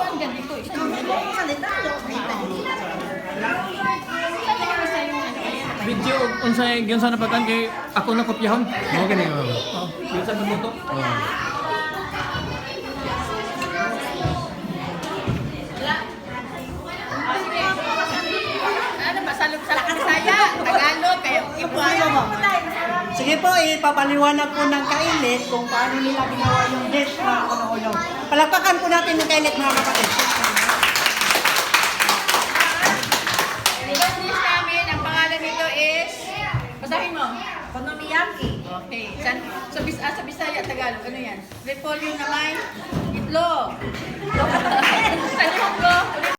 Ang ganito. Video unsay gyud sa napatan kay ako na kopyahon. Mao gani. Oh. Gyud sa pagluto. Ano ba salog sa Bisaya, Tagalog kayo ipuyo mo. Sige po, ipapaliwanag po ng Kailit kung paano nila ginawa yung dish na ulo-ulo. Palakpakan po natin yung Kailit, mga kapatid. Ibang dish namin, ang pangalan nito is, basahin mo. Konomiyaki. Okay. Sa Bisaya, Tagalog, ano yan? Repolyo na may